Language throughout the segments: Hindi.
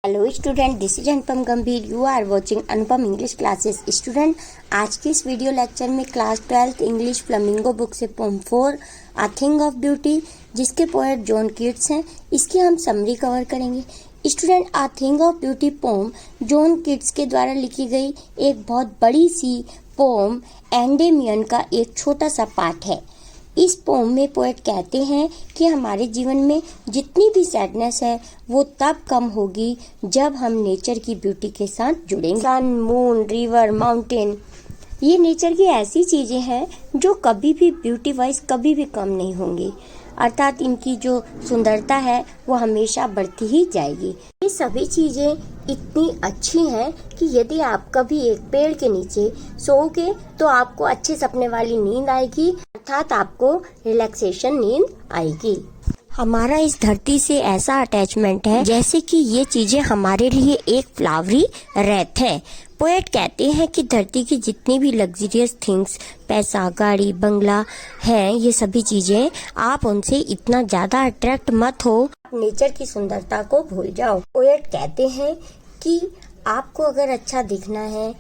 Hello student, this is Anupam Gambhir. You are watching Anupam English classes. Student, आज के इस वीडियो लेक्चर में class 12th English Flamingo book से poem 4 a thing of beauty, जिसके पोएट जॉन कीट्स हैं, इसकी हम समरी कवर करेंगे। Student, a thing of beauty poem John Keats के द्वारा लिखी गई एक बहुत बड़ी सी पोम एंडेमियन का एक छोटा सा पार्ट है। इस पोम में पोएट कहते हैं कि हमारे जीवन में जितनी भी सैडनेस है वो तब कम होगी जब हम नेचर की ब्यूटी के साथ जुड़ेंगे। सन, मून, रिवर, माउंटेन, ये नेचर की ऐसी चीजें हैं जो कभी भी ब्यूटी वाइज कभी भी कम नहीं होंगी, अर्थात इनकी जो सुंदरता है वो हमेशा बढ़ती ही जाएगी। ये सभी चीजें इतनी अच्छी हैं कि यदि आप कभी एक पेड़ के नीचे सोओगे तो आपको अच्छे सपने वाली नींद आएगी, अर्थात आपको रिलैक्सेशन नींद आएगी। हमारा इस धरती से ऐसा अटैचमेंट है जैसे कि ये चीजें हमारे लिए एक फ्लावरी रेत है। पोएट कहते हैं कि धरती की जितनी भी लग्जरियस थिंग्स, पैसा, गाड़ी, बंगला हैं, ये सभी चीजें आप उनसे इतना ज्यादा अट्रैक्ट मत हो, नेचर की सुंदरता को भूल जाओ। पोएट कहते हैं कि आपको अगर अच्छा दिखना है,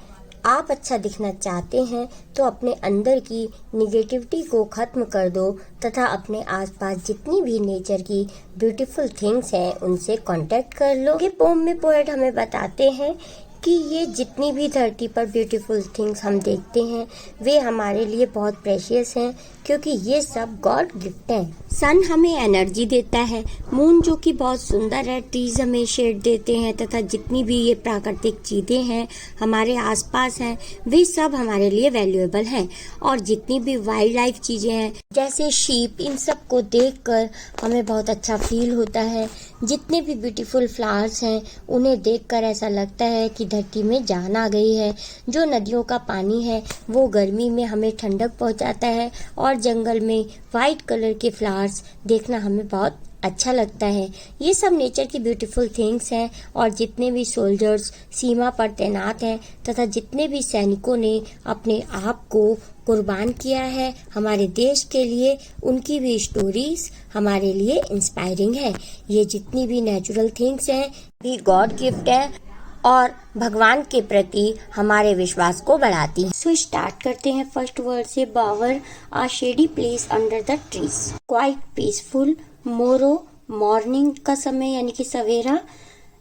आप अच्छा दिखना चाहते हैं तो अपने अंदर की निगेटिविटी को खत्म कर दो तथा अपने आसपास जितनी भी नेचर की ब्यूटीफुल थिंग्स हैं उनसे कांटेक्ट कर लो। ये पोम में पोएट हमें बताते हैं कि ये जितनी भी धरती पर ब्यूटीफुल थिंग्स हम देखते हैं वे हमारे लिए बहुत प्रेशियस हैं, क्योंकि ये सब गॉड गिफ्ट हैं। सन हमें एनर्जी देता है, मून जो कि बहुत सुंदर है, ट्रीज हमें शेड देते हैं तथा जितनी भी ये प्राकृतिक चीजें हैं हमारे आसपास हैं वे सब हमारे लिए वैल्यूएबल हैं। और जितनी भी वाइल्ड लाइफ चीजें हैं जैसे शीप, इन सब को देखकर हमें बहुत अच्छा फील होता है। जितने भी ब्यूटीफुल फ्लावर्स हैं उन्हें देखकर ऐसा लगता है कि धरती में जान आ गई है। जो नदियों का पानी है वो गर्मी में हमें ठंडक पहुंचाता है और जंगल में वाइट कलर के फ्लावर्स देखना हमें बहुत अच्छा लगता है। ये सब नेचर की ब्यूटीफुल थिंग्स हैं। और जितने भी सोल्जर्स सीमा पर तैनात हैं तथा जितने भी सैनिकों ने अपने आप को कुर्बान किया है हमारे देश के लिए, उनकी भी स्टोरीज हमारे लिए इंस्पायरिंग है। ये जितनी भी नेचुरल थिंग्स हैं भी गॉड गिफ्ट है और भगवान के प्रति हमारे विश्वास को बढ़ाती हैं। सो स्टार्ट करते हैं फर्स्ट वर्ड से। Bower, a shady place under the trees, quite peaceful. Morrow, morning का समय यानी कि सवेरा।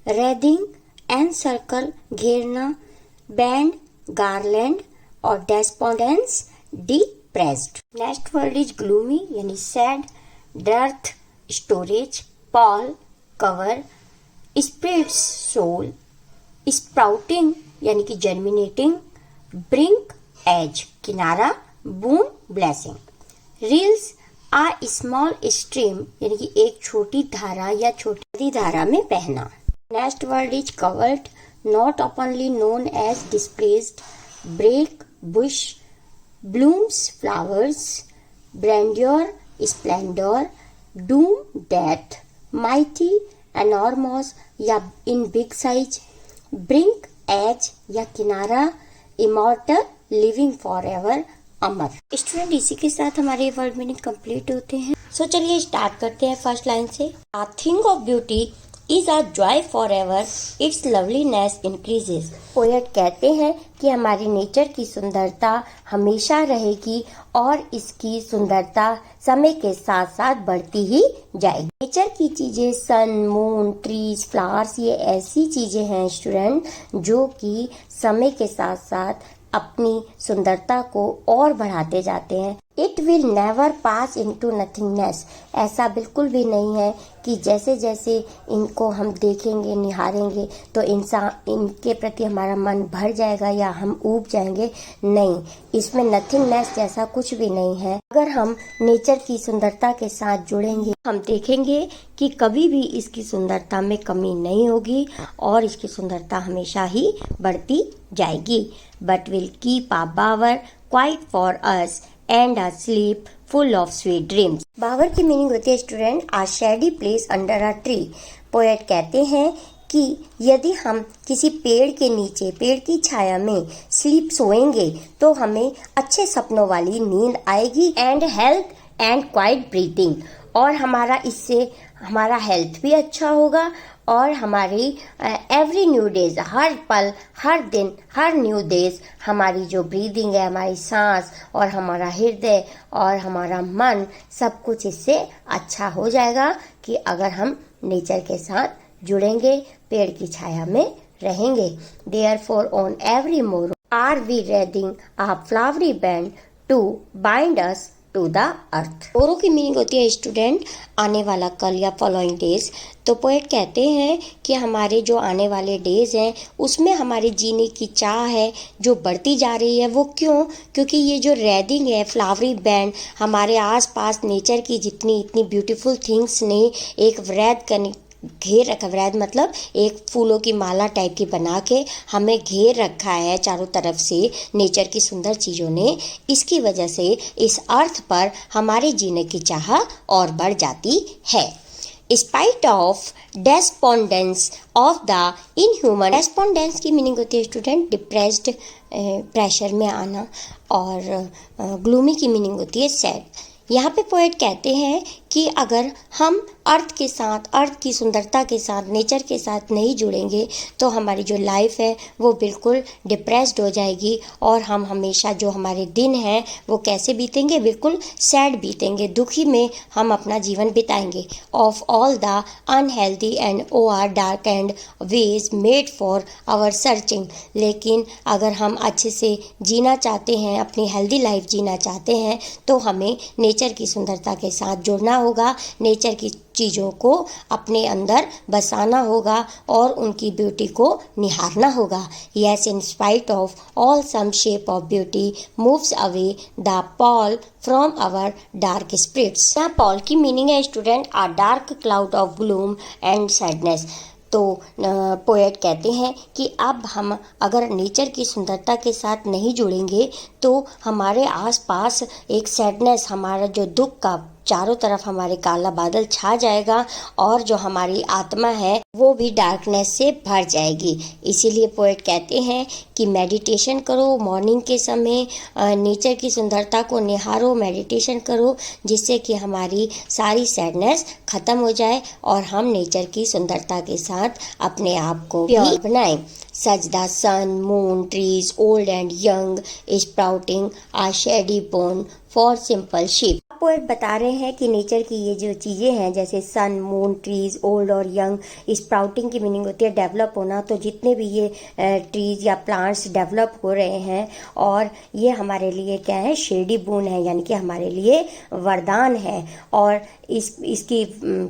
रेदिंग, एंड सर्कल, घेरना। Band, garland. और despondence, depressed. Next word is gloomy यानी sad. Dearth, storage. Pall, cover. Spirits, soul. Sprouting यानी कि जर्मिनेटिंग। ब्रिंक, एज, किनारा। Boon, blessing. Rills, a small stream यानी कि एक छोटी धारा या छोटी धारा में बहना। Next word is covert, not openly known as displaced. Brake, bush. Blooms, flowers. Grandeur, splendour. Doom, death. Mighty, enormous या in big size. Brink, edge या किनारा। इमॉर्टल, लिविंग फॉर एवर, अमर। स्टूडेंट, इसी के साथ हमारे वर्ड मीनिंग कंप्लीट होते हैं। सो चलिए स्टार्ट करते हैं फर्स्ट लाइन से। अ thing of beauty is a joy for ever, it's loveliness increases. Poet कहते हैं कि हमारी नेचर की सुंदरता हमेशा रहेगी और इसकी सुंदरता समय के साथ साथ बढ़ती ही जाएगी। नेचर की चीजें, सन, मून, ट्रीज, फ्लावर्स, ये ऐसी चीजें हैं स्टूडेंट जो कि समय के साथ साथ अपनी सुंदरता को और बढ़ाते जाते हैं। It will never pass into nothingness, ऐसा बिल्कुल भी नहीं है कि जैसे जैसे इनको हम देखेंगे, निहारेंगे तो इंसान इनके प्रति हमारा मन भर जाएगा या हम ऊब जाएंगे। नहीं, इसमें नथिंगनेस जैसा कुछ भी नहीं है। अगर हम नेचर की सुंदरता के साथ जुड़ेंगे हम देखेंगे कि कभी भी इसकी सुंदरता में कमी नहीं होगी और इसकी सुंदरता हमेशा ही बढ़ती जाएगी। But will keep a bower quiet for us and a sleep full of sweet dreams. Bower की मीनिंग होती है student a shady place under a tree. Poet कहते हैं कि यदि हम किसी पेड़ के नीचे, पेड़ की छाया में स्लीप सोएंगे तो हमें अच्छे सपनों वाली नींद आएगी। And health and quiet breathing, और हमारा इससे हमारा हेल्थ भी अच्छा होगा और हमारी एवरी न्यू डेज, हर पल, हर दिन, हर न्यू डेज हमारी जो ब्रीदिंग है, हमारी सांस और हमारा हृदय और हमारा मन, सब कुछ इससे अच्छा हो जाएगा कि अगर हम नेचर के साथ जुड़ेंगे, पेड़ की छाया में रहेंगे। Therefore on every morrow are we reading a flowery band to bind us to the earth. Morrow की मीनिंग होती है स्टूडेंट आने वाला कल या फॉलोइंग डेज। तो पोएट कहते हैं कि हमारे जो आने वाले डेज हैं उसमें हमारे जीने की चाह है जो बढ़ती जा रही है। वो क्यों? क्योंकि ये जो रेडिंग है, फ्लावरी बैंड, हमारे आसपास नेचर की जितनी इतनी ब्यूटीफुल थिंग्स ने एक वृद करने घेर रखा। वृद मतलब एक फूलों की माला टाइप की बना के हमें घेर रखा है चारों तरफ से नेचर की सुंदर चीज़ों ने। इसकी वजह से इस अर्थ पर हमारे जीने की चाह और बढ़ जाती है। Spite of despondence of the inhuman. Despondence की मीनिंग होती है स्टूडेंट डिप्रेस्ड, प्रेशर में आना, और ग्लूमी की मीनिंग होती है सैड। यहाँ पे पोएट कहते हैं कि अगर हम अर्थ के साथ, अर्थ की सुंदरता के साथ, नेचर के साथ नहीं जुड़ेंगे तो हमारी जो लाइफ है वो बिल्कुल डिप्रेस्ड हो जाएगी और हम हमेशा जो हमारे दिन हैं वो कैसे बीतेंगे? बिल्कुल सैड बीतेंगे, दुखी में हम अपना जीवन बिताएंगे। Of all the unhealthy and o'er darkened ways made for our searching. लेकिन अगर हम अच्छे से जीना चाहते हैं, अपनी हेल्दी लाइफ जीना चाहते हैं, तो हमें नेचर की सुंदरता के साथ जुड़ना होगा, नेचर की चीज़ों को अपने अंदर बसाना होगा और उनकी ब्यूटी को निहारना होगा। Yes, in spite of all some shape of beauty moves away the pall from our dark spirits. यहाँ पॉल की मीनिंग है student a dark cloud of gloom and sadness. तो पोएट कहते हैं कि अब हम अगर नेचर की सुंदरता के साथ नहीं जुड़ेंगे तो हमारे आसपास एक सैडनेस, हमारा जो दुख का चारों तरफ हमारे काला बादल छा जाएगा और जो हमारी आत्मा है वो भी डार्कनेस से भर जाएगी। इसीलिए पोएट कहते हैं कि मेडिटेशन करो, मॉर्निंग के समय नेचर की सुंदरता को निहारो, मेडिटेशन करो, जिससे कि हमारी सारी सैडनेस ख़त्म हो जाए और हम नेचर की सुंदरता के साथ अपने आप को प्योर बनाएं। Such the sun, moon, trees, old and young, sprouting a shady bone for simple sheep। Poet बता रहे हैं कि नेचर की ये जो चीज़ें हैं जैसे सन, मून, ट्रीज, ओल्ड और यंग, स्प्राउटिंग की मीनिंग होती है डेवलप होना। तो जितने भी ये ट्रीज या प्लांट्स डेवलप हो रहे हैं और ये हमारे लिए क्या है? शेडी बून है, यानी कि हमारे लिए वरदान है। और इसकी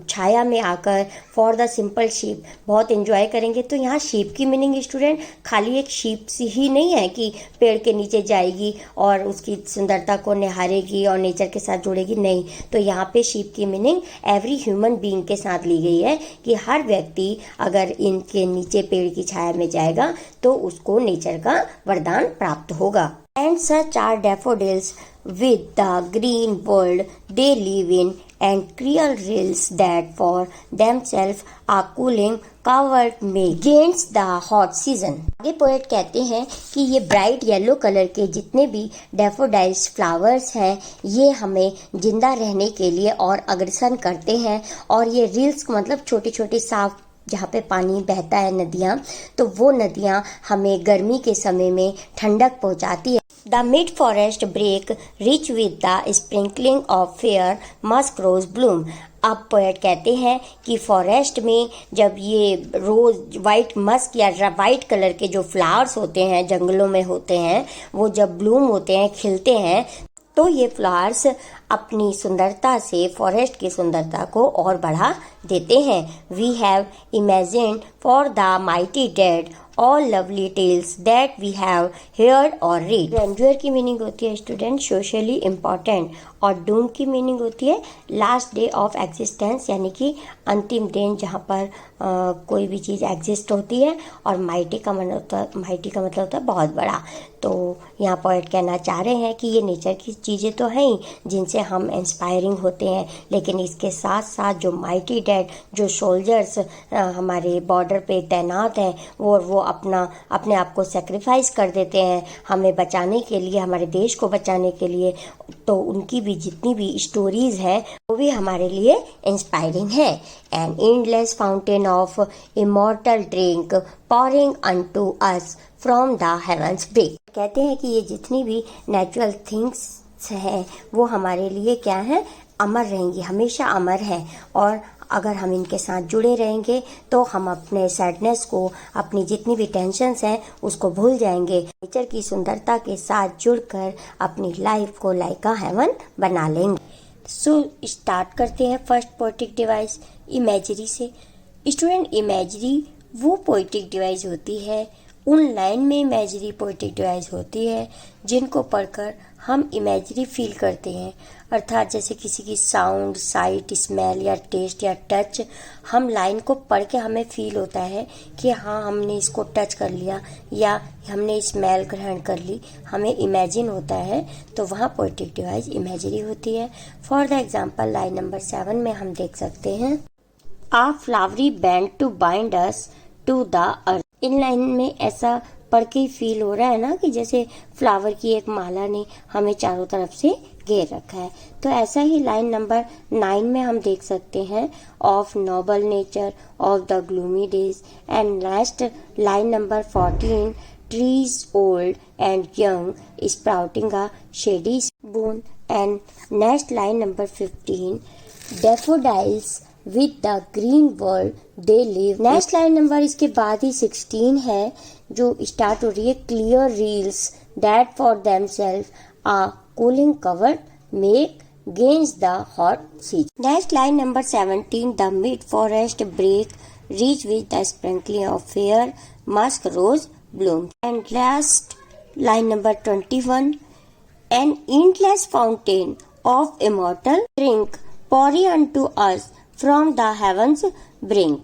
छाया में आकर फॉर द सिंपल शीप बहुत एंजॉय करेंगे। तो यहाँ शीप की मीनिंग स्टूडेंट खाली एक शीप सी ही नहीं है कि पेड़ के नीचे जाएगी और उसकी सुंदरता को निहारेगी और नेचर के साथ जुड़ेगी, नहीं। तो यहाँ पे शीप की मीनिंग एवरी ह्यूमन बीइंग के साथ ली गई है कि हर व्यक्ति अगर इनके नीचे पेड़ की छाया में जाएगा तो उसको नेचर का वरदान प्राप्त होगा। And such are daffodils with the green world they live in and cruel rills that for themselves are cooling covered me against the hot season। आगे पोएट कहते हैं कि ये ब्राइट येलो कलर के जितने भी डैफोडाइल्स फ्लावर्स हैं ये हमें जिंदा रहने के लिए और अग्रसर करते हैं। और ये रिल्स मतलब छोटी छोटी साफ जहाँ पे पानी बहता है, नदियाँ, तो वो नदियाँ हमें गर्मी के समय में ठंडक पहुँचाती है। The mid forest break rich with the sprinkling of fair musk rose bloom। अब पोएट कहते हैं कि फॉरेस्ट में जब ये रोज वाइट मस्क या वाइट कलर के जो फ्लावर्स होते हैं जंगलों में होते हैं, वो जब ब्लूम होते हैं, खिलते हैं, तो ये फ्लावर्स अपनी सुंदरता से फॉरेस्ट की सुंदरता को और बढ़ा देते हैं। We have imagined for the mighty dead all lovely tales that we have heard और रीड। ग्रैंड्योर की मीनिंग होती है स्टूडेंट सोशली इम्पॉर्टेंट, और डूम की मीनिंग होती है लास्ट डे ऑफ एग्जिस्टेंस, यानी कि अंतिम दिन जहाँ पर कोई भी चीज़ एग्जिस्ट होती है। और माइटी का मतलब होता है बहुत बड़ा। तो यहाँ पोएट कहना चाह रहे हैं कि ये नेचर की चीज़ें तो हैं ही जिनसे हम इंस्पायरिंग होते हैं, लेकिन इसके साथ साथ जो माइटी डेड, जो सोल्जर्स हमारे बॉर्डर पे तैनात हैं, वो अपने आप को सेक्रीफाइस कर देते हैं हमें बचाने के लिए, हमारे देश को बचाने के लिए। तो उनकी भी भी जितनी भी स्टोरीज हैं वो भी हमारे लिए इंस्पायरिंग है। N endless fountain of immortal drink pouring unto us from the heavens break। कहते हैं कि ये जितनी भी नेचुरल थिंग्स हैं वो हमारे लिए क्या है, अमर रहेंगी, हमेशा अमर है। और अगर हम इनके साथ जुड़े रहेंगे तो हम अपने सैडनेस को, अपनी जितनी भी टेंशन्स हैं उसको भूल जाएंगे। नेचर की सुंदरता के साथ जुड़कर अपनी लाइफ को लाइक अ हेवन बना लेंगे। सो स्टार्ट करते हैं फर्स्ट पोएटिक डिवाइस इमेजरी से। स्टूडेंट, इमेजरी वो पोएटिक डिवाइस होती है, उन लाइन में इमेजरी पोएटिक डिवाइस होती है जिनको पढ़कर हम इमेजरी फील करते हैं। अर्थात जैसे किसी की साउंड, साइट, स्मेल या टेस्ट या टच, हम लाइन को पढ़ के हमें फील होता है कि हाँ हमने इसको टच कर लिया या हमने स्मेल ग्रहण कर ली, हमें इमेजिन होता है, तो वहाँ पोएटिक डिवाइस इमेजरी होती है। For the example line number 7 में हम देख सकते हैं a flowery band to bind us to the earth. इन लाइन में ऐसा पढ़ के फील हो रहा है ना कि जैसे फ्लावर की एक माला ने हमें चारों तरफ से घेर रखा है। तो ऐसा ही लाइन नंबर 9 में हम देख सकते हैं of noble nature of the gloomy days. And last line number 14 trees old and young sprouting a shady boon। And next line number 15 डैफोडाइल्स with the green world they live। Next line number इसके बाद ही 16 है जो स्टार्ट हो रही है clear reels that for themselves a cooling cover make against the hot sea। Next line number 17 the mid forest break reach with the sprinkling of fair musk rose bloom। and last line number 21 an endless fountain of immortal drink pouring unto us from the heavens brink।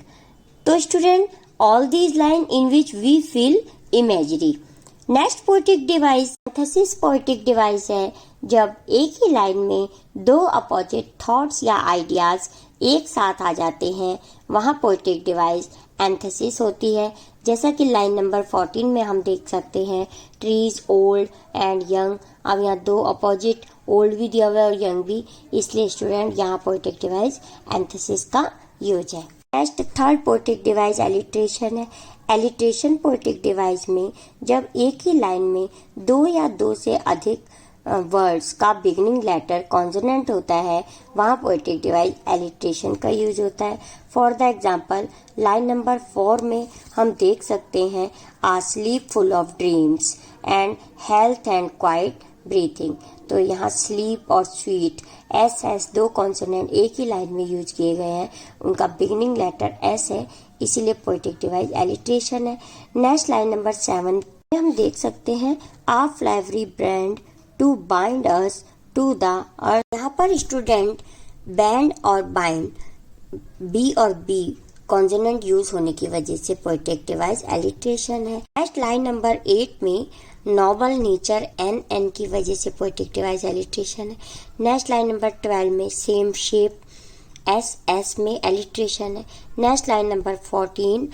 तो student, all these line in which we feel imagery। Next poetic device antithesis poetic device है जब एक ही लाइन में दो अपोजिट थॉट्स या आइडियाज एक साथ आ जाते हैं, वहाँ पोएटिक डिवाइस एंथेसिस होती है। जैसा कि लाइन नंबर 14 में हम देख सकते हैं ट्रीज ओल्ड एंड यंग। अब यहाँ दो अपोजिट ओल्ड भी दिया हुआ है और यंग भी, इसलिए स्टूडेंट यहाँ पोएटिक डिवाइस एंथेसिस का यूज है। Next third poetic device alliteration है। एलिट्रेशन पोएटिक डिवाइस में जब एक ही लाइन में दो या दो से अधिक वर्ड्स का बिगिनिंग लेटर कॉन्सोनेंट होता है, वहाँ पोएटिक डिवाइस एलिट्रेशन का यूज होता है। For the example line number 4 में हम देख सकते हैं a sleep full of dreams and health and quiet breathing. तो यहाँ स्लीप और स्वीट एस दो कॉन्सोनेंट एक ही लाइन में यूज किए गए हैं, उनका बिगिनिंग लेटर एस है, इसीलिए पोएटिक डिवाइस एलिट्रेशन है। नेक्स्ट लाइन नंबर 7 में हम देख सकते हैं a flowery brand to bind us to the earth. यहाँ पर स्टूडेंट बैंड और बाइंड बी और बी कॉन्सोनेंट यूज होने की वजह से पोएटिक डिवाइस एलिट्रेशन है। नेक्स्ट लाइन नंबर 8 में नोबल नेचर एन की वजह से पोएटिक डिवाइस एलिट्रेशन है। नेक्स्ट लाइन नंबर 12 में सेम शेप एस में एलिट्रेशन है। Next line number 14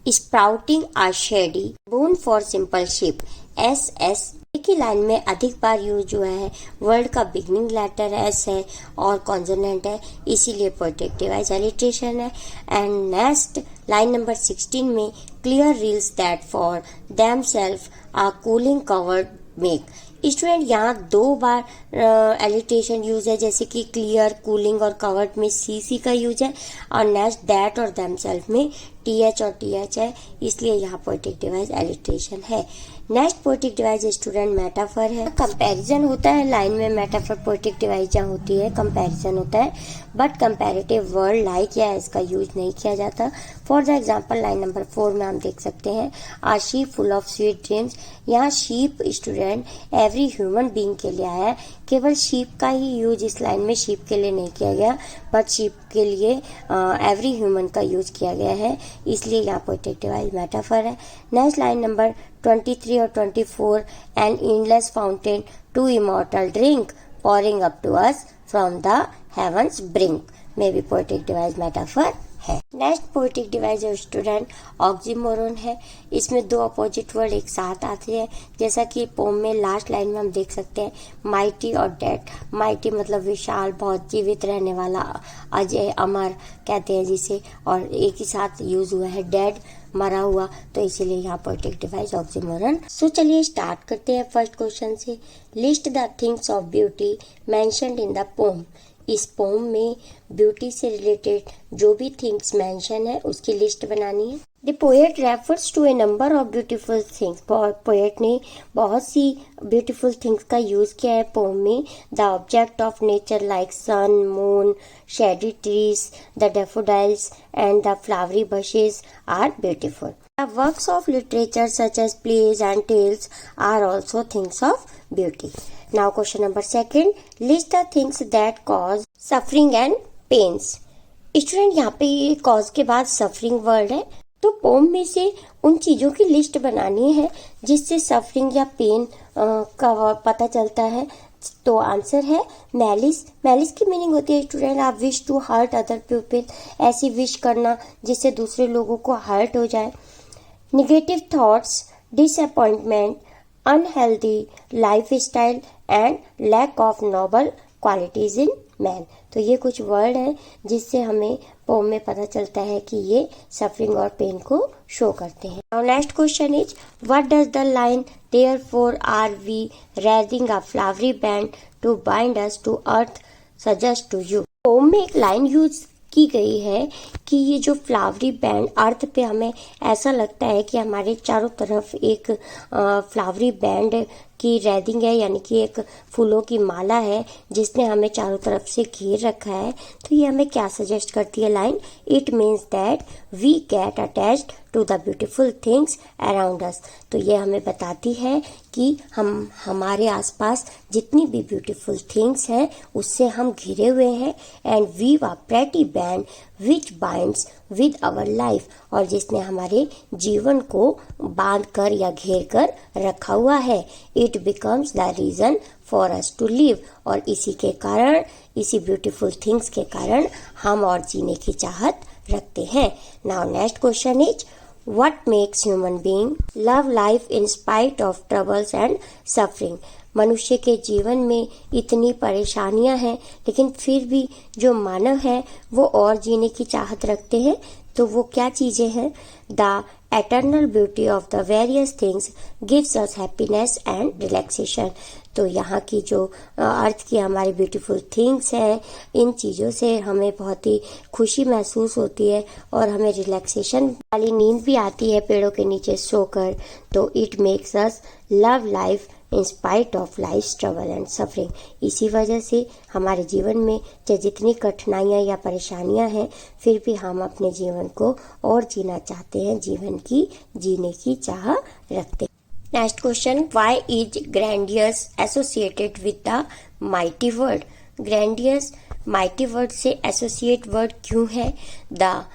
sprouting a shady boon for simple sheep S एक ही लाइन में अधिक बार यूज हुआ है, वर्ड का बिगिनिंग लेटर एस है और कॉन्सोनेंट है, इसीलिए पोएटिक डिवाइस एलिट्रेशन है। एंड नेक्स्ट लाइन नंबर 16 में clear rills that for themselves a cooling covert make. Student, यहाँ दो बार एलिट्रेशन यूज है, जैसे कि क्लियर, कूलिंग और कवर्ड में सी का यूज है और नेक्स्ट दैट और देम सेल्फ में टीएच और टीएच है, इसलिए यहाँ पोएटिक डिवाइस एलिट्रेशन है। Next poetic device student metaphor है। कंपैरिजन होता है लाइन में, मेटाफर पोएटिक डिवाइस जहाँ होती है कंपैरिजन होता है, बट कंपैरेटिव वर्ड लाइक या इसका यूज नहीं किया जाता। For the example line number 4 में हम देख सकते हैं a sheep full of sweet dreams. यहाँ sheep student every human being के लिए आया है, केवल शीप का ही यूज इस लाइन में शीप के लिए नहीं किया गया, बट शीप के लिए एवरी ह्यूमन का यूज किया गया है, इसलिए यहाँ पोएटिक डिवाइस मेटाफर है। नेक्स्ट लाइन नंबर 23 और 24 an endless fountain to immortal drink pouring up to us from the heavens brink में भी पोएटिक डिवाइस मेटाफर है। नेक्स्ट पोएटिक डिवाइस है स्टूडेंट ऑक्सीमोरन है। इसमें दो अपोजिट वर्ड एक साथ आते हैं, जैसा कि पोम में लास्ट लाइन में हम देख सकते हैं माइटी और डेड। माइटी मतलब विशाल, बहुत जीवित रहने वाला, अजय, अमर कहते हैं जिसे, और एक ही साथ यूज हुआ है डेड, मरा हुआ, तो इसीलिए यहाँ पोएटिक डिवाइस ऑक्सीमोरन। सो चलिए स्टार्ट करते हैं फर्स्ट क्वेश्चन से। List the things of beauty mentioned in the poem. इस पोम में ब्यूटी से रिलेटेड जो भी थिंग्स मेंशन है उसकी लिस्ट बनानी है। The poet refers to a number of beautiful things. Poet ने बहुत सी ब्यूटीफुल थिंग्स का यूज किया है पोम में। The object of nature like sun, moon, shady trees, the daffodils and the flowery bushes are beautiful. The works of literature such as plays and tales are also things of beauty. Now question number second, list the things that cause suffering and pains. Student यहाँ पे ये cause के बाद suffering वर्ड है, तो पोम में से उन चीजों की लिस्ट बनानी है जिससे सफरिंग या पेन का पता चलता है। तो आंसर है मैलिस। मैलिस की मीनिंग होती है स्टूडेंट आप wish to hurt other people, ऐसी विश करना जिससे दूसरे लोगों को हर्ट हो जाए। Negative thoughts, disappointment, unhealthy lifestyle and lack of noble qualities in man. तो ये कुछ वर्ड हैं जिससे हमें पोम में पता चलता है कि ये सफरिंग और पेन को शो करते हैं। Now next question is what does the line therefore are we wreathing a flowery band to bind us to earth suggest to you. Poem में एक लाइन यूज की गई है कि ये जो फ्लावरी बैंड अर्थ पे, हमें ऐसा लगता है कि हमारे चारों तरफ एक फ्लावरी बैंड की रेदिंग है, यानी कि एक फूलों की माला है जिसने हमें चारों तरफ से घेर रखा है। तो ये हमें क्या सजेस्ट करती है line? It means that we get attached to the beautiful things around us. तो ये हमें बताती है कि हम हमारे आसपास जितनी भी ब्यूटीफुल थिंग्स हैं उससे हम घिरे हुए हैं। And we a pretty band which binds with our life, और जिसने हमारे जीवन को बांध कर या घेर कर रखा हुआ है। It becomes the reason for us to live, और इसी के कारण, इसी ब्यूटीफुल थिंग्स के कारण हम और जीने की चाहत रखते हैं। Now next question is what makes human being love life in spite of troubles and suffering. मनुष्य के जीवन में इतनी परेशानियां हैं लेकिन फिर भी जो मानव है वो और जीने की चाहत रखते हैं। तो वो क्या चीजें हैं? The eternal beauty of the various things gives us happiness and relaxation. तो यहाँ की जो अर्थ की हमारी ब्यूटीफुल थिंग्स है, इन चीज़ों से हमें बहुत ही खुशी महसूस होती है और हमें रिलैक्सेशन वाली नींद भी आती है पेड़ों के नीचे सोकर। तो it makes us love life in spite of life trouble and suffering. इसी वजह से हमारे जीवन में चाहे जितनी कठिनाइयाँ या परेशानियाँ हैं फिर भी हम अपने जीवन को और जीना चाहते हैं, जीवन की जीने की चाह रखते हैं। Next question, why is grandiose associated with the mighty word. Grandiose mighty word से एसोसिएट वर्ड क्यों है? The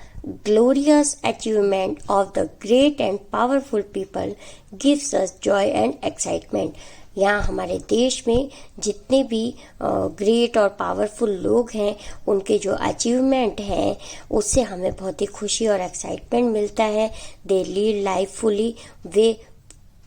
glorious achievement of the great and powerful people gives us joy and excitement। यहाँ हमारे देश में जितने भी ग्रेट और पावरफुल लोग हैं उनके जो अचीवमेंट हैं उससे हमें बहुत ही खुशी और एक्साइटमेंट मिलता है। दे लीड लाइफ फुली, वे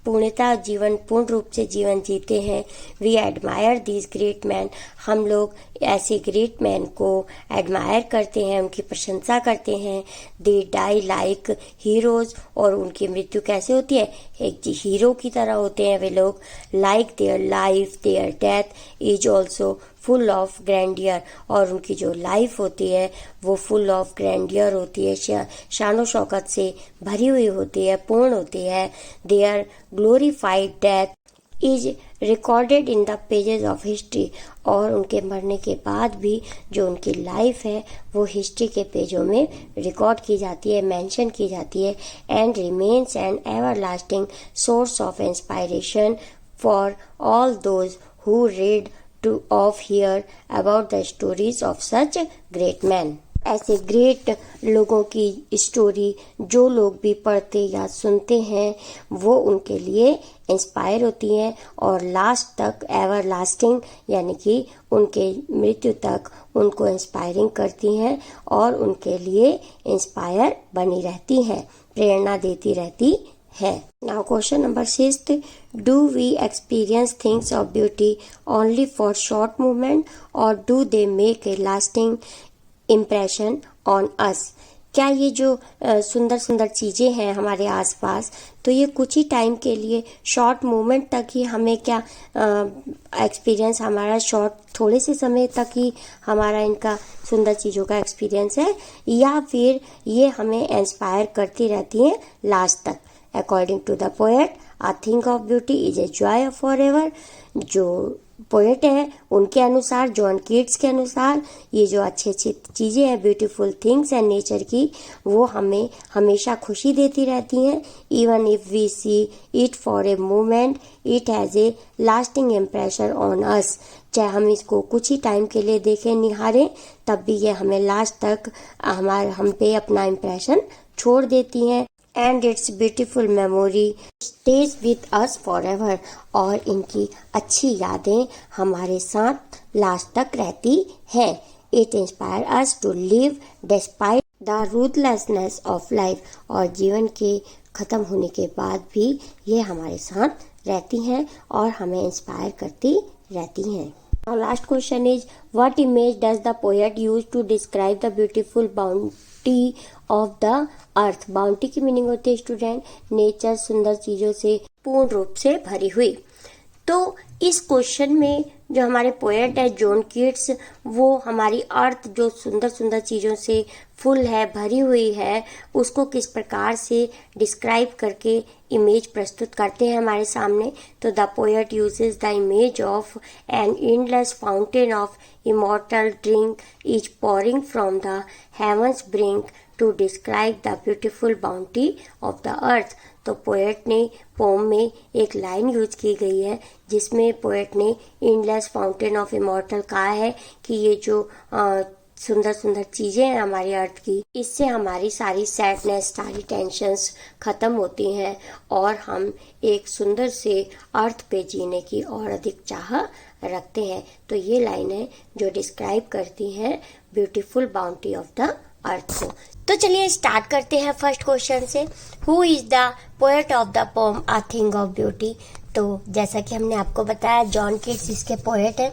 पूर्णतः जीवन, पूर्ण रूप से जीवन जीते हैं। We admire these great man, हम लोग ऐसे ग्रेट मैन को एडमायर करते हैं, उनकी प्रशंसा करते हैं। दे डाई लाइक हीरोज, और उनकी मृत्यु कैसे होती है? एक हीरो की तरह होते हैं वे लोग। Like their life there death is also full of grandeur, और उनकी जो लाइफ होती है वो फुल ऑफ ग्रैंडियर होती है, शानो शौकत से भरी हुई होती है, पूर्ण होती है। Their glorified death is recorded in the pages of history, और उनके मरने के बाद भी जो उनकी लाइफ है वो हिस्ट्री के पेजों में रिकॉर्ड की जाती है, मेंशन की जाती है। And remains an everlasting source of inspiration for all those who read to of hear about the stories of such great men। ऐसे ग्रेट लोगों की स्टोरी जो लोग भी पढ़ते या सुनते हैं वो उनके लिए इंस्पायर होती हैं और लास्ट तक एवर लास्टिंग यानी कि उनके मृत्यु तक उनको इंस्पायरिंग करती हैं और उनके लिए इंस्पायर बनी रहती हैं, प्रेरणा देती रहती है। Now question number 6, do we experience things of beauty only for short moment or do they make a lasting impression on us? क्या ये जो सुंदर सुंदर चीज़ें हैं हमारे आसपास तो ये कुछ ही टाइम के लिए शॉर्ट मोमेंट तक ही हमें क्या एक्सपीरियंस हमारा शॉर्ट थोड़े से समय तक ही हमारा इनका सुंदर चीज़ों का एक्सपीरियंस है या फिर ये हमें इंस्पायर करती रहती हैं लास्ट तक। According to the poet, a thing of beauty is a joy forever. जो पोएट है उनके अनुसार, जॉन कीट्स के अनुसार, ये जो अच्छी अच्छी चीज़ें हैं, ब्यूटीफुल थिंग्स हैं नेचर की, वो हमें हमेशा खुशी देती रहती हैं। Even if we see it for a moment it has a lasting impression on us. चाहे हम इसको कुछ ही टाइम के लिए देखें, निहारें, तब भी ये हमें लास्ट तक हम पे अपना इम्प्रेशन छोड़ देती हैं। And it's beautiful memory stage with us for ever. और इनकी अच्छी यादें हमारे साथ लास्ट तक रहती हैं। It inspire us to live despite the ruthlessness of life. और जीवन के ख़त्म होने के बाद भी ये हमारे साथ रहती हैं और हमें इंस्पायर करती रहती हैं। Now last question is, what image does the poet use to describe the beautiful bounty of the earth? bounty की मीनिंग होती है स्टूडेंट नेचर, सुंदर चीजों से पूर्ण रूप से भरी हुई। तो इस क्वेश्चन में जो हमारे पोएट है जॉन कीट्स, वो हमारी अर्थ जो सुंदर सुंदर चीज़ों से फुल है, भरी हुई है, उसको किस प्रकार से डिस्क्राइब करके इमेज प्रस्तुत करते हैं हमारे सामने। तो the poet uses the image of an endless fountain of immortal drink is pouring from the heavens brink to describe the beautiful bounty of the earth. तो पोएट ने पोम में एक लाइन यूज की गई है जिसमें पोएट ने एंडलेस फाउंटेन ऑफ इमॉर्टल कहा है कि ये जो सुंदर सुंदर चीजें हैं हमारी अर्थ की, इससे हमारी सारी सैडनेस, सारी टेंशन्स खत्म होती हैं और हम एक सुंदर से अर्थ पे जीने की और अधिक चाह रखते हैं। तो ये लाइन है जो डिस्क्राइब करती है ब्यूटीफुल बाउंटी ऑफ द अर्थ को। तो चलिए स्टार्ट करते हैं फर्स्ट क्वेश्चन से। Who is the poet of the pome a thing of beauty? तो जैसा कि हमने आपको बताया जॉन कीट्स इसके पोएट है।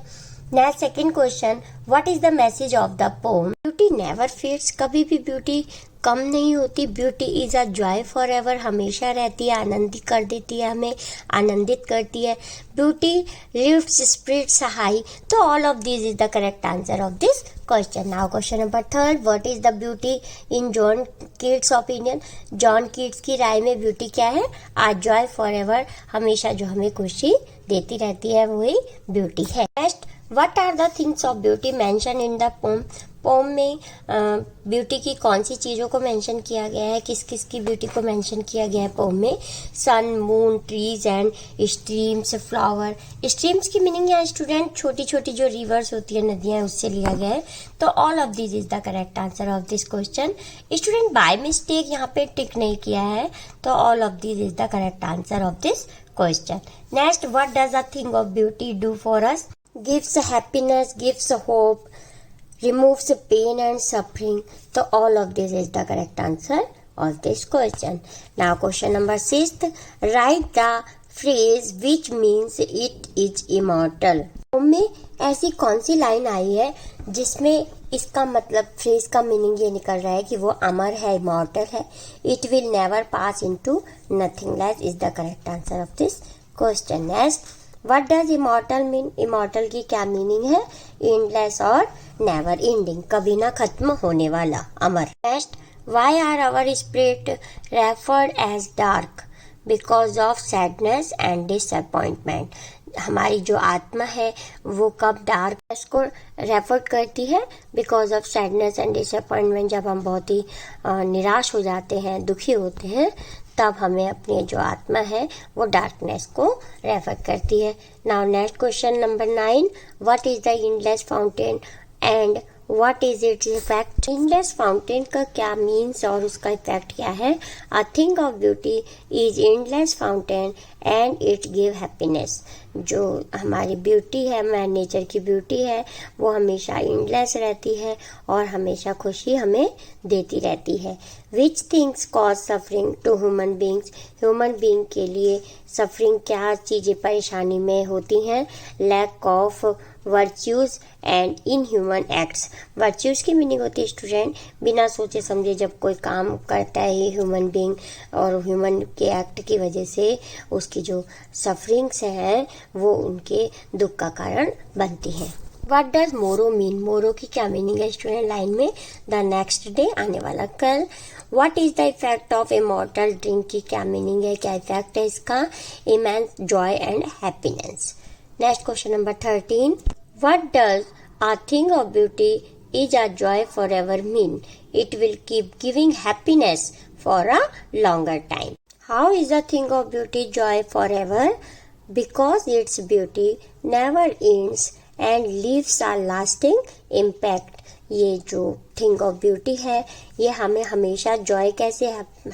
Next second question, what is the message of the pome? Beauty never fades, कभी भी ब्यूटी कम नहीं होती। Beauty is a joy for ever, हमेशा रहती है, आनंदित कर देती है, हमें आनंदित करती है। Beauty lifts spirits high. तो all of this is the correct answer of this question. Now question number third, what is the beauty in John Keats opinion? John Keats की राय में ब्यूटी क्या है? आ जॉय फॉर एवर, हमेशा जो हमें खुशी देती रहती है वही ब्यूटी है। Next, what are the things of beauty mention in the poem? Poem में ब्यूटी की कौन सी चीज़ों को मेंशन किया गया है, किस किस की ब्यूटी को मेंशन किया गया है पोम में? Sun, moon, trees and streams, flower. Streams की मीनिंग है स्टूडेंट छोटी छोटी जो रिवर्स होती है, नदियाँ, उससे लिया गया है। तो all of this is the correct answer of this question. Student by mistake यहाँ पे टिक नहीं किया है, तो all of this is the correct answer of this question. Next, what does a thing of beauty do for us? Gives happiness, gives hope, removes pain and suffering. So all of this is the correct answer of this question. Now question number 6, write the phrase which means it is immortal. में ऐसी कौन सी लाइन आई है जिसमें इसका मतलब, फ्रेज का मीनिंग ये निकल रहा है कि वो अमर है, इमॉर्टल है। It will never pass into nothingless is the correct answer of this question. Next, what does immortal mean? Immortal की क्या मीनिंग है? एंडलेस और नेवर एंडिंग, कभी ना खत्म होने वाला, अमर। Next, why are our spirit referred as dark? Because of sadness and disappointment. हमारी जो आत्मा है वो कब डार्कनेस को रेफर करती है? Because of sadness and disappointment, जब हम बहुत ही निराश हो जाते हैं, दुखी होते हैं, तब हमें अपनी जो आत्मा है वो डार्कनेस को रेफर करती है। Now next question number 9, what is the endless fountain and what is its effect, endless fountain का क्या मीन्स और उसका इफेक्ट क्या है। अ thing of beauty is endless fountain and it give happiness. जो हमारी ब्यूटी है, हमारे नेचर की ब्यूटी है, वो हमेशा एंडलेस रहती है और हमेशा खुशी हमें देती रहती है। Which things cause suffering to human beings, human being के लिए सफरिंग क्या चीज़ें परेशानी में होती हैं। Lack of virtues and inhuman acts. Virtues की मीनिंग होती है स्टूडेंट बिना सोचे समझे जब कोई काम करता है ह्यूमन बींग और ह्यूमन के एक्ट की वजह से उसकी जो सफरिंग्स हैं वो उनके दुख का कारण बनती हैं। What does मोरो मीन, मोरो की क्या मीनिंग है स्टूडेंट लाइन में। द नेक्स्ट डे, आने वाला कल। What is the effect of immortal drink की क्या मीनिंग है, क्या इफेक्ट है इसका। immense joy and happiness। Next question number 13। What does a thing of beauty is a joy forever mean? It will keep giving happiness for a longer time. How is a thing of beauty joy forever? Because its beauty never ends and leaves a lasting impact। ये जो थिंग ऑफ ब्यूटी है ये हमें हमेशा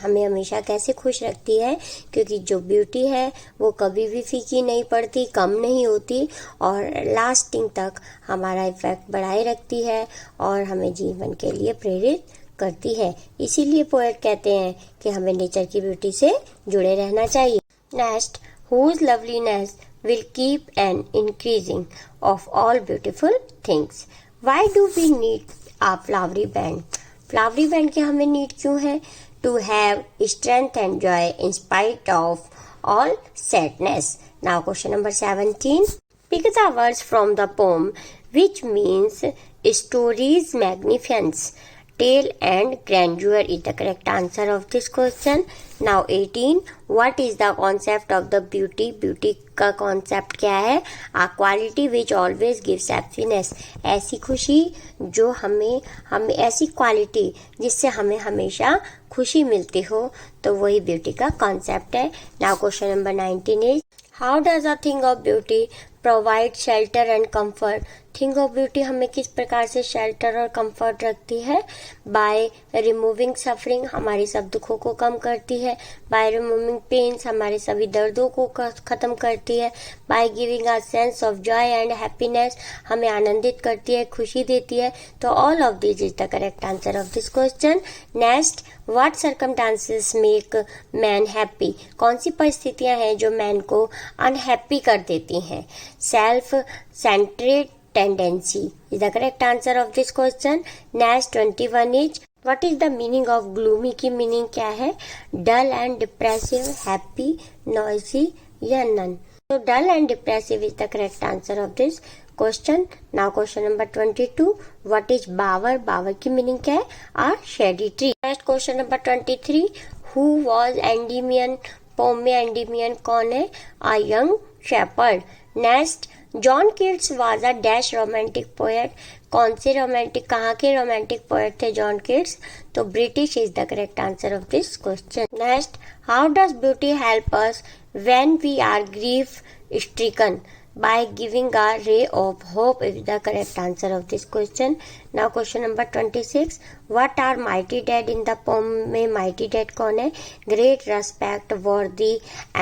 हमें हमेशा कैसे खुश रखती है, क्योंकि जो ब्यूटी है वो कभी भी फीकी नहीं पड़ती, कम नहीं होती और लास्टिंग तक हमारा इफेक्ट बढ़ाए रखती है और हमें जीवन के लिए प्रेरित करती है। इसीलिए पोएट कहते हैं कि हमें नेचर की ब्यूटी से जुड़े रहना चाहिए। Next, whose loveliness will keep an increasing of all beautiful things. Why do we need a flowery band? Flowery band के हमें नीड क्यों है? To have strength and joy in spite of all sadness. Now question number 17. Pick the words from the poem which means story's magnificence, tale and grandeur is the correct answer of this question. Now 18. What is the concept of the beauty? Beauty का concept क्या है? A quality which always gives happiness. ऐसी खुशी जो हमें ऐसी क्वालिटी जिससे हमें हमेशा खुशी मिलती हो, तो वही ब्यूटी का कॉन्सेप्ट है। Now question number 19 is how does a thing of beauty provide shelter and comfort? Thing of beauty हमें किस प्रकार से शेल्टर और कंफर्ट रखती है। बाय रिमूविंग सफरिंग, हमारी सब दुखों को कम करती है। बाय रिमूविंग पेन्स, हमारे सभी दर्दों को खत्म करती है। By giving a sense of Joy and happiness, हमें आनंदित करती है, खुशी देती है। तो all of this is the correct answer of this question. Next, what circumstances make man happy? कौन सी परिस्थितियां हैं जो मैन को अनहैप्पी कर देती हैं? Self centred tendency is the correct answer of this question. Next 21 is what is the meaning of gloomy की meaning क्या है? Dull and depressive, happy, noisy या none. So dull and depressive is the correct answer of this question. Now question number 22. What is bower? Bower की meaning क्या है? A shady tree. Next question number 23. Who was Endymion? Poem में एंडीमियन कौन है? A young shepherd. Next, John Keats was a dash romantic poet. कौन से रोमांटिक, कहाँ के रोमांटिक पोएट थे जॉन किट्स? तो British is the correct answer of this question. Next, how does beauty help us when we are grief stricken? by giving a ray of hope is the correct answer of this question. Now question number 26. What are mighty dead in the poem में mighty dead कौन है? Great respect for the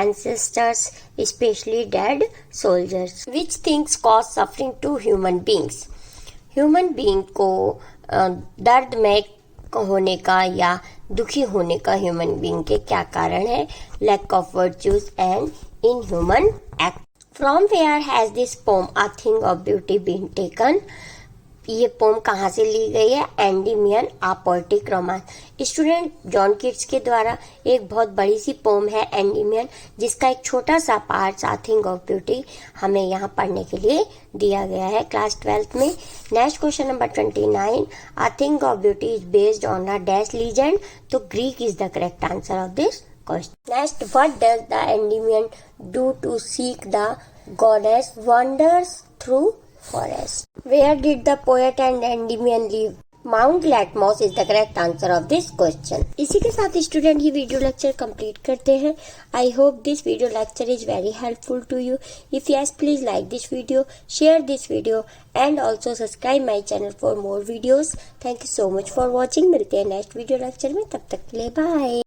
ancestors, especially dead soldiers. Which things cause suffering to human beings? Human being को दर्द में होने का या दुखी होने का ह्यूमन बीइंग के क्या कारण है? Lack of virtues and inhuman act. From where has this poem A Thing of Beauty been taken? ये पोम कहाँ से ली गई है? Endymion a poetic romance. Student, John Keats के द्वारा एक बहुत बड़ी सी पोम है एंडीमियन, जिसका एक छोटा सा part a thing of beauty हमें यहाँ पढ़ने के लिए दिया गया है क्लास 12th में। Next question number 29. A thing of beauty is based on a dash legend. तो Greek is the correct answer of this question. Next, what does the Endymion do to seek the goddess? Wanders through forest. Where did the poet and Endymion live? Mount Latmos is the correct answer of this question. इसी के साथ स्टूडेंट ये वीडियो लेक्चर कंप्लीट करते हैं। I hope this video lecture is very helpful to you. If yes, please like this video, share this video and also subscribe my channel for more videos. Thank you so much for watching. मिलते हैं नेक्स्ट वीडियो लेक्चर में, तब तक के लिए बाय।